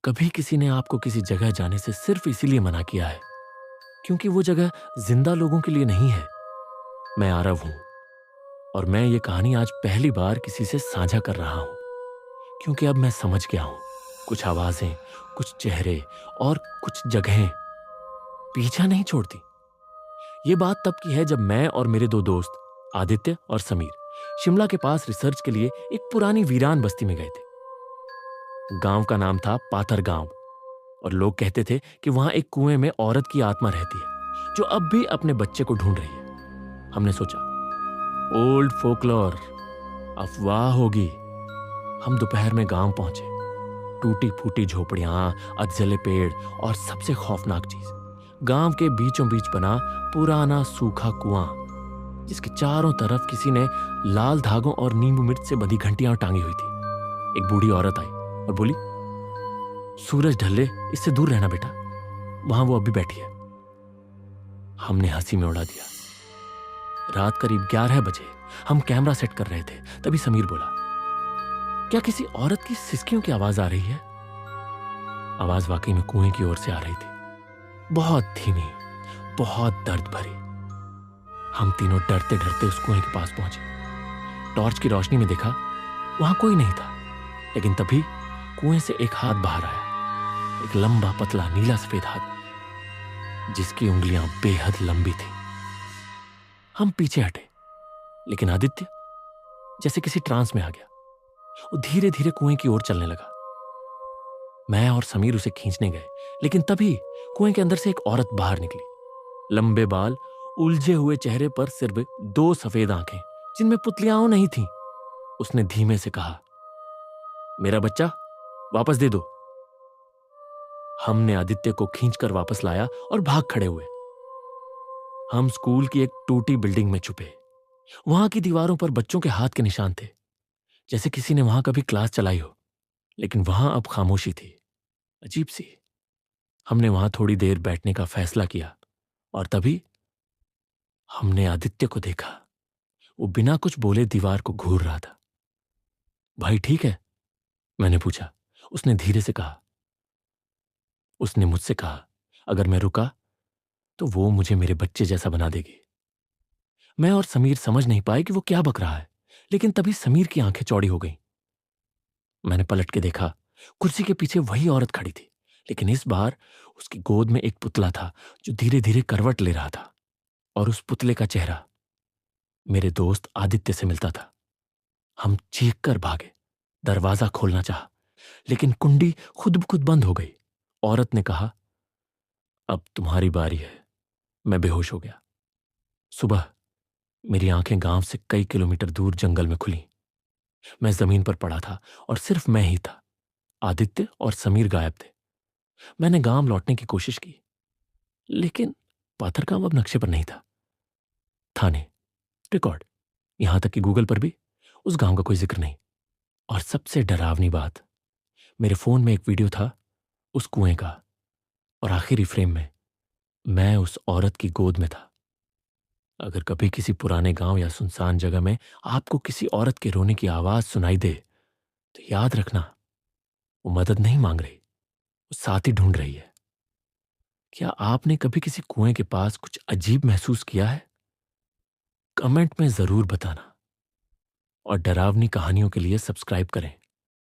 कभी किसी ने आपको किसी जगह जाने से सिर्फ इसीलिए मना किया है क्योंकि वो जगह जिंदा लोगों के लिए नहीं है? मैं आरव हूं और मैं ये कहानी आज पहली बार किसी से साझा कर रहा हूं क्योंकि अब मैं समझ गया हूं। कुछ आवाजें, कुछ चेहरे और कुछ जगहें पीछा नहीं छोड़ती। ये बात तब की है जब मैं और मेरे दो दोस्त आदित्य और समीर शिमला के पास रिसर्च के लिए एक पुरानी वीरान बस्ती में गए थे। गांव का नाम था पाथर गांव और लोग कहते थे कि वहां एक कुएं में औरत की आत्मा रहती है जो अब भी अपने बच्चे को ढूंढ रही है। हमने सोचा ओल्ड फोकलोर, अफवाह होगी। हम दोपहर में गांव पहुंचे। टूटी फूटी झोपड़ियां, अधजले पेड़ और सबसे खौफनाक चीज, गांव के बीचों बीच बना पुराना सूखा कुआं जिसके चारों तरफ किसी ने लाल धागों और नींबू मिर्च से बंधी घंटियां टांगी हुई थी। एक बूढ़ी औरत आई और बोली, सूरज ढले, इससे दूर रहना बेटा, वहां वो अभी बैठी है। हमने हंसी में उड़ा दिया। रात करीब 11 बजे हम कैमरा सेट कर रहे थे, तभी समीर बोला, क्या किसी औरत की सिसकियों की आवाज आ रही है? आवाज वाकई में कुएं की ओर से आ रही थी, बहुत धीमी, बहुत दर्द भरी। हम तीनों डरते डरते उस कुएं के पास पहुंचे। टॉर्च की रोशनी में देखा, वहां कोई नहीं था, लेकिन तभी कुएं से एक हाथ बाहर आया। एक लंबा पतला नीला सफेद हाथ जिसकी उंगलियां बेहद लंबी थी। हम पीछे हटे, लेकिन आदित्य जैसे किसी ट्रांस में आ गया। वो धीरे धीरे कुएं की ओर चलने लगा। मैं और समीर उसे खींचने गए, लेकिन तभी कुएं के अंदर से एक औरत बाहर निकली। लंबे बाल, उलझे हुए चेहरे पर सिर्फ 2 सफेद आंखें जिनमें पुतलियां नहीं थीं। उसने धीमे से कहा, मेरा बच्चा वापस दे दो। हमने आदित्य को खींचकर वापस लाया और भाग खड़े हुए। हम स्कूल की एक टूटी बिल्डिंग में छुपे। वहां की दीवारों पर बच्चों के हाथ के निशान थे, जैसे किसी ने वहां कभी क्लास चलाई हो। लेकिन वहां अब खामोशी थी, अजीब सी। हमने वहां थोड़ी देर बैठने का फैसला किया और तभी हमने आदित्य को देखा। वो बिना कुछ बोले दीवार को घूर रहा था। भाई ठीक है? मैंने पूछा। उसने धीरे से कहा। उसने मुझसे कहा, अगर मैं रुका तो वो मुझे मेरे बच्चे जैसा बना देगी। मैं और समीर समझ नहीं पाए कि वो क्या बक रहा है, लेकिन तभी समीर की आंखें चौड़ी हो गईं। मैंने पलट के देखा, कुर्सी के पीछे वही औरत खड़ी थी, लेकिन इस बार उसकी गोद में एक पुतला था जो धीरे धीरे करवट ले रहा था, और उस पुतले का चेहरा मेरे दोस्त आदित्य से मिलता था। हम चीख कर भागे, दरवाजा खोलना चाहा, लेकिन कुंडी खुद ब खुद बंद हो गई। औरत ने कहा, अब तुम्हारी बारी है। मैं बेहोश हो गया। सुबह मेरी आंखें गांव से कई किलोमीटर दूर जंगल में खुली। मैं जमीन पर पड़ा था और सिर्फ मैं ही था। आदित्य और समीर गायब थे। मैंने गांव लौटने की कोशिश की, लेकिन पाथर गांव अब नक्शे पर नहीं था। थाने, रिकॉर्ड, यहां तक कि गूगल पर भी उस गांव का कोई जिक्र नहीं। और सबसे डरावनी बात, मेरे फोन में एक वीडियो था उस कुएं का, और आखिरी फ्रेम में मैं उस औरत की गोद में था। अगर कभी किसी पुराने गांव या सुनसान जगह में आपको किसी औरत के रोने की आवाज सुनाई दे, तो याद रखना, वो मदद नहीं मांग रही, वो साथी ढूंढ रही है। क्या आपने कभी किसी कुएं के पास कुछ अजीब महसूस किया है? कमेंट में जरूर बताना, और डरावनी कहानियों के लिए सब्सक्राइब करें।